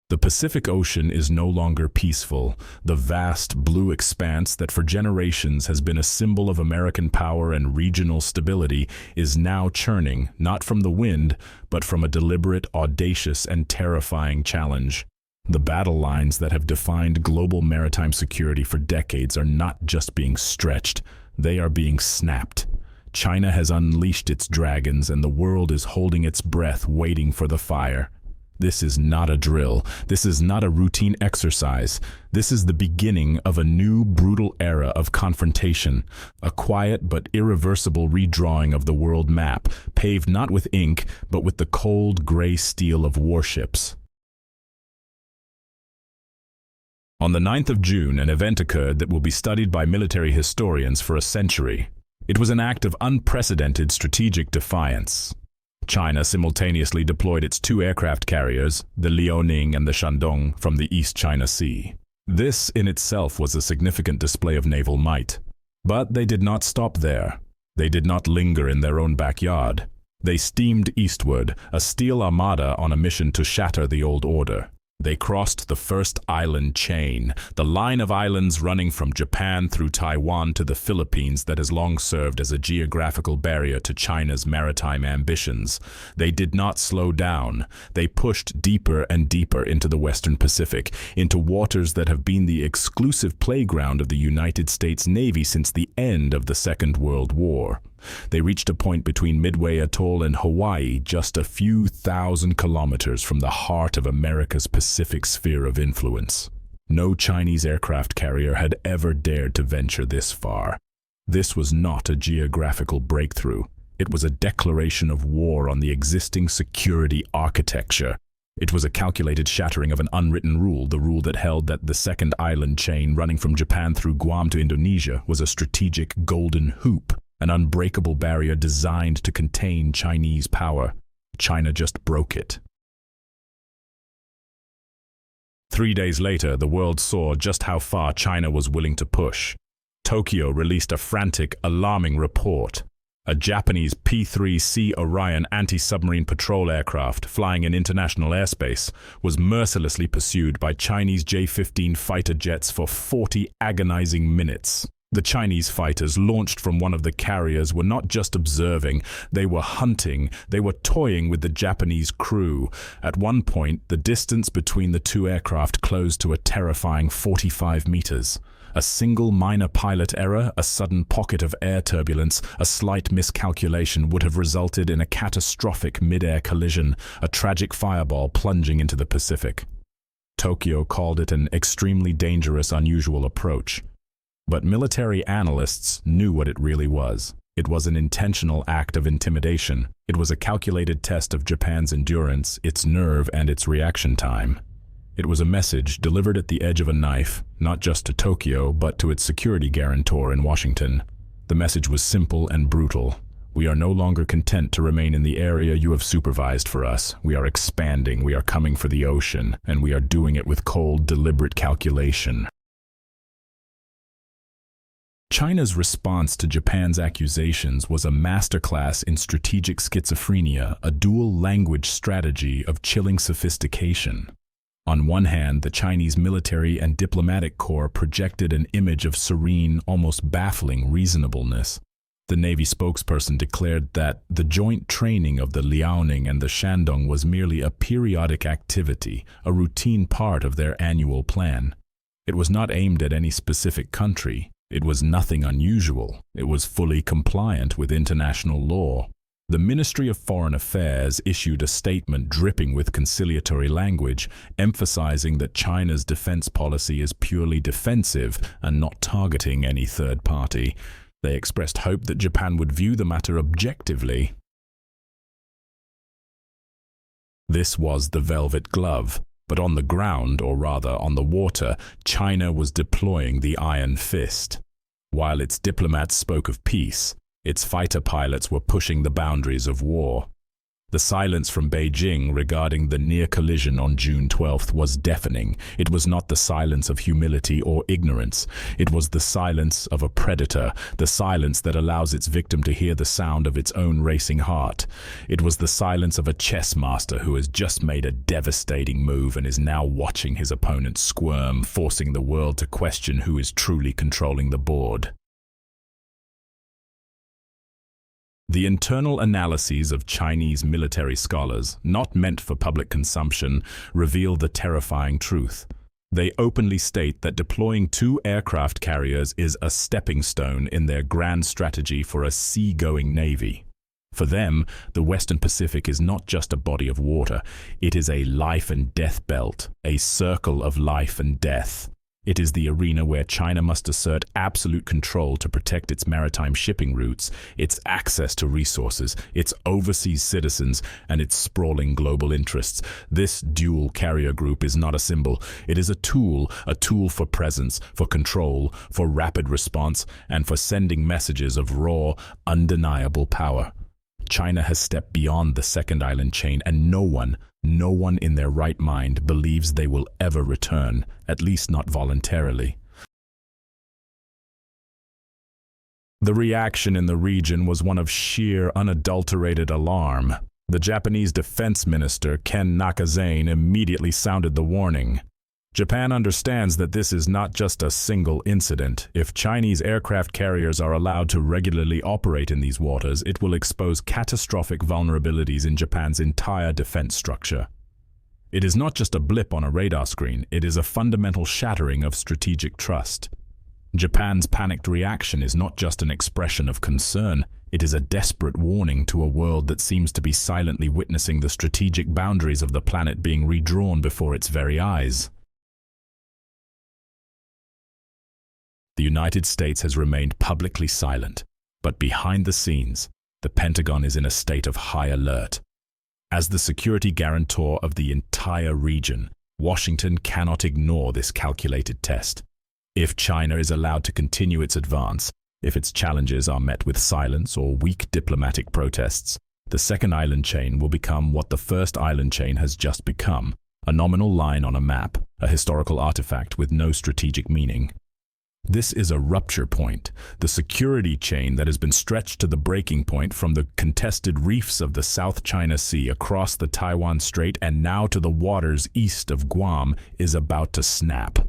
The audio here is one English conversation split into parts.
The Pacific Ocean is no longer peaceful. The vast blue expanse that for generations has been a symbol of American power and regional stability is now churning, not from the wind, but from a deliberate, audacious, and terrifying challenge. The battle lines that have defined global maritime security for decades are not just being stretched, they are being snapped. China has unleashed its dragons, and the world is holding its breath, waiting for the fire. This is not a drill. This is not a routine exercise. This is the beginning of a new, brutal era of confrontation, a quiet but irreversible redrawing of the world map, paved not with ink, but with the cold, gray steel of warships. On the 9th of June, an event occurred that will be studied by military historians for a century. It was an act of unprecedented strategic defiance. China simultaneously deployed its two aircraft carriers, the Liaoning and the Shandong, from the East China Sea. This in itself was a significant display of naval might. But they did not stop there. They did not linger in their own backyard. They steamed eastward, a steel armada on a mission to shatter the old order. They crossed the first island chain, the line of islands running from Japan through Taiwan to the Philippines that has long served as a geographical barrier to China's maritime ambitions. They did not slow down. They pushed deeper and deeper into the Western Pacific, into waters that have been the exclusive playground of the United States Navy since the end of the Second World War. They reached a point between Midway Atoll and Hawaii, just a few thousand kilometers from the heart of America's Pacific sphere of influence. No Chinese aircraft carrier had ever dared to venture this far. This was not a geographical breakthrough. It was a declaration of war on the existing security architecture. It was a calculated shattering of an unwritten rule, the rule that held that the second island chain running from Japan through Guam to Indonesia was a strategic golden hoop, an unbreakable barrier designed to contain Chinese power. China just broke it. 3 days later, the world saw just how far China was willing to push. Tokyo released a frantic, alarming report. A Japanese P-3C Orion anti-submarine patrol aircraft flying in international airspace was mercilessly pursued by Chinese J-15 fighter jets for 40 agonizing minutes. The Chinese fighters launched from one of the carriers were not just observing, they were hunting, they were toying with the Japanese crew. At one point, the distance between the two aircraft closed to a terrifying 45 meters. A single minor pilot error, a sudden pocket of air turbulence, a slight miscalculation would have resulted in a catastrophic mid-air collision, a tragic fireball plunging into the Pacific. Tokyo called it an extremely dangerous, unusual approach. But military analysts knew what it really was. It was an intentional act of intimidation. It was a calculated test of Japan's endurance, its nerve, and its reaction time. It was a message delivered at the edge of a knife, not just to Tokyo, but to its security guarantor in Washington. The message was simple and brutal. We are no longer content to remain in the area you have supervised for us. We are expanding, we are coming for the ocean, and we are doing it with cold, deliberate calculation. China's response to Japan's accusations was a masterclass in strategic schizophrenia, a dual-language strategy of chilling sophistication. On one hand, the Chinese military and diplomatic corps projected an image of serene, almost baffling reasonableness. The Navy spokesperson declared that the joint training of the Liaoning and the Shandong was merely a periodic activity, a routine part of their annual plan. It was not aimed at any specific country. It was nothing unusual. It was fully compliant with international law. The Ministry of Foreign Affairs issued a statement dripping with conciliatory language, emphasizing that China's defense policy is purely defensive and not targeting any third party. They expressed hope that Japan would view the matter objectively. This was the velvet glove. But on the ground, or rather on the water, China was deploying the iron fist. While its diplomats spoke of peace, its fighter pilots were pushing the boundaries of war. The silence from Beijing regarding the near collision on June 12th was deafening. It was not the silence of humility or ignorance. It was the silence of a predator, the silence that allows its victim to hear the sound of its own racing heart. It was the silence of a chess master who has just made a devastating move and is now watching his opponent squirm, forcing the world to question who is truly controlling the board. The internal analyses of Chinese military scholars, not meant for public consumption, reveal the terrifying truth. They openly state that deploying 2 aircraft carriers is a stepping stone in their grand strategy for a sea-going navy. For them, the Western Pacific is not just a body of water, it is a life and death belt, a circle of life and death. It is the arena where China must assert absolute control to protect its maritime shipping routes, its access to resources, its overseas citizens, and its sprawling global interests. This dual carrier group is not a symbol. It is a tool for presence, for control, for rapid response, and for sending messages of raw, undeniable power. China has stepped beyond the second island chain, and no one in their right mind believes they will ever return, at least not voluntarily. The reaction in the region was one of sheer, unadulterated alarm. The Japanese Defense Minister, Ken Nakazane, immediately sounded the warning. Japan understands that this is not just a single incident. If Chinese aircraft carriers are allowed to regularly operate in these waters, it will expose catastrophic vulnerabilities in Japan's entire defense structure. It is not just a blip on a radar screen, it is a fundamental shattering of strategic trust. Japan's panicked reaction is not just an expression of concern, it is a desperate warning to a world that seems to be silently witnessing the strategic boundaries of the planet being redrawn before its very eyes. The United States has remained publicly silent, but behind the scenes, the Pentagon is in a state of high alert. As the security guarantor of the entire region, Washington cannot ignore this calculated test. If China is allowed to continue its advance, if its challenges are met with silence or weak diplomatic protests, the second island chain will become what the first island chain has just become, a nominal line on a map, a historical artifact with no strategic meaning. This is a rupture point, the security chain that has been stretched to the breaking point from the contested reefs of the South China Sea across the Taiwan Strait and now to the waters east of Guam is about to snap.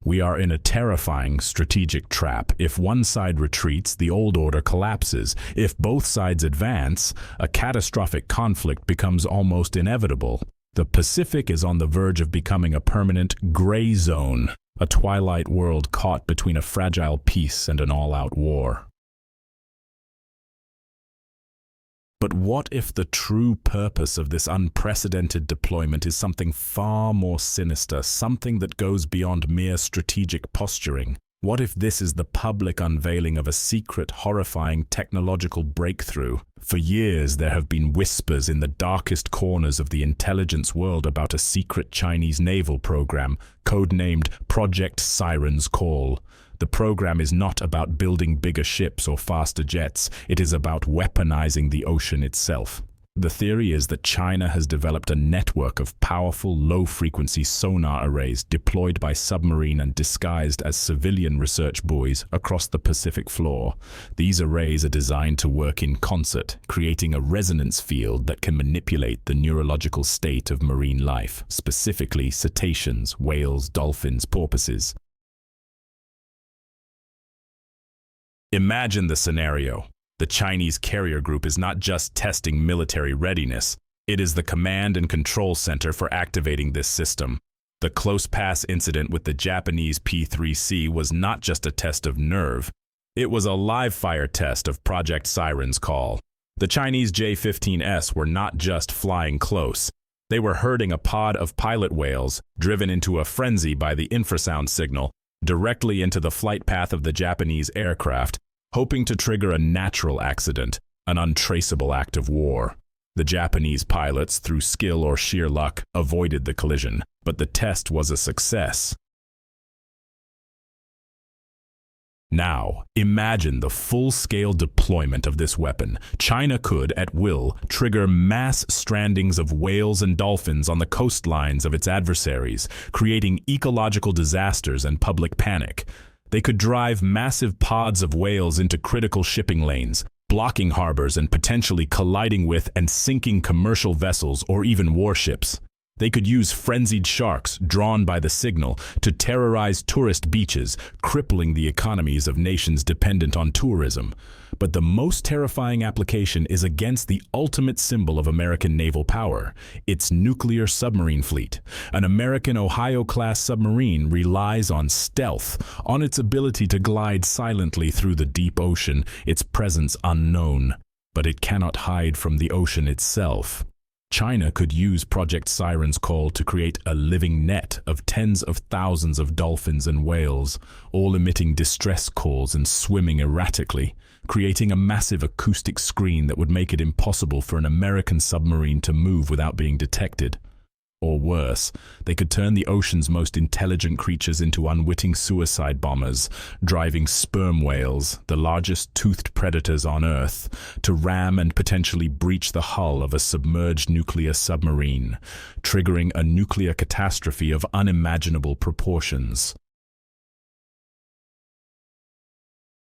We are in a terrifying strategic trap. If one side retreats, the old order collapses. If both sides advance, a catastrophic conflict becomes almost inevitable. The Pacific is on the verge of becoming a permanent gray zone, a twilight world caught between a fragile peace and an all-out war. But what if the true purpose of this unprecedented deployment is something far more sinister, something that goes beyond mere strategic posturing? What if this is the public unveiling of a secret, horrifying technological breakthrough? For years, there have been whispers in the darkest corners of the intelligence world about a secret Chinese naval program, codenamed Project Siren's Call. The program is not about building bigger ships or faster jets, it is about weaponizing the ocean itself. The theory is that China has developed a network of powerful, low-frequency sonar arrays deployed by submarine and disguised as civilian research buoys across the Pacific floor. These arrays are designed to work in concert, creating a resonance field that can manipulate the neurological state of marine life, specifically cetaceans, whales, dolphins, porpoises. Imagine the scenario. The Chinese carrier group is not just testing military readiness, it is the command and control center for activating this system. The close pass incident with the Japanese P-3C was not just a test of nerve, it was a live-fire test of Project Siren's Call. The Chinese J-15S were not just flying close, they were herding a pod of pilot whales, driven into a frenzy by the infrasound signal, directly into the flight path of the Japanese aircraft, hoping to trigger a natural accident, an untraceable act of war. The Japanese pilots, through skill or sheer luck, avoided the collision, but the test was a success. Now, imagine the full-scale deployment of this weapon. China could, at will, trigger mass strandings of whales and dolphins on the coastlines of its adversaries, creating ecological disasters and public panic. They could drive massive pods of whales into critical shipping lanes, blocking harbors and potentially colliding with and sinking commercial vessels or even warships. They could use frenzied sharks, drawn by the signal, to terrorize tourist beaches, crippling the economies of nations dependent on tourism. But the most terrifying application is against the ultimate symbol of American naval power, its nuclear submarine fleet. An American Ohio-class submarine relies on stealth, on its ability to glide silently through the deep ocean, its presence unknown. But it cannot hide from the ocean itself. China could use Project Siren's call to create a living net of tens of thousands of dolphins and whales, all emitting distress calls and swimming erratically, creating a massive acoustic screen that would make it impossible for an American submarine to move without being detected. Or worse, they could turn the ocean's most intelligent creatures into unwitting suicide bombers, driving sperm whales, the largest toothed predators on Earth, to ram and potentially breach the hull of a submerged nuclear submarine, triggering a nuclear catastrophe of unimaginable proportions.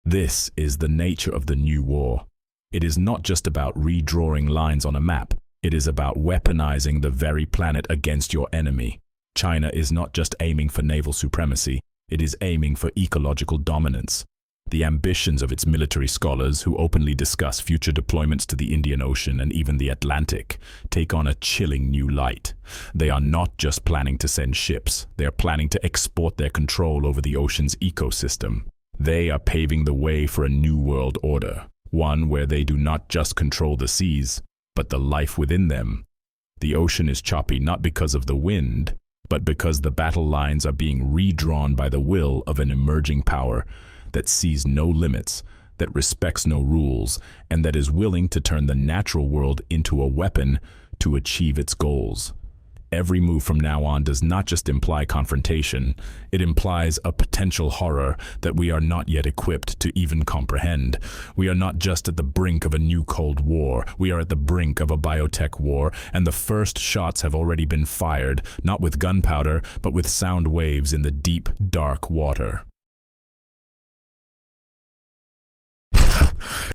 This is the nature of the new war. It is not just about redrawing lines on a map. It is about weaponizing the very planet against your enemy. China is not just aiming for naval supremacy, it is aiming for ecological dominance. The ambitions of its military scholars, who openly discuss future deployments to the Indian Ocean and even the Atlantic, take on a chilling new light. They are not just planning to send ships, they are planning to export their control over the ocean's ecosystem. They are paving the way for a new world order, one where they do not just control the seas, but the life within them. The ocean is choppy not because of the wind, but because the battle lines are being redrawn by the will of an emerging power that sees no limits, that respects no rules, and that is willing to turn the natural world into a weapon to achieve its goals. Every move from now on does not just imply confrontation, it implies a potential horror that we are not yet equipped to even comprehend. We are not just at the brink of a new Cold War, we are at the brink of a biotech war, and the first shots have already been fired, not with gunpowder, but with sound waves in the deep, dark water.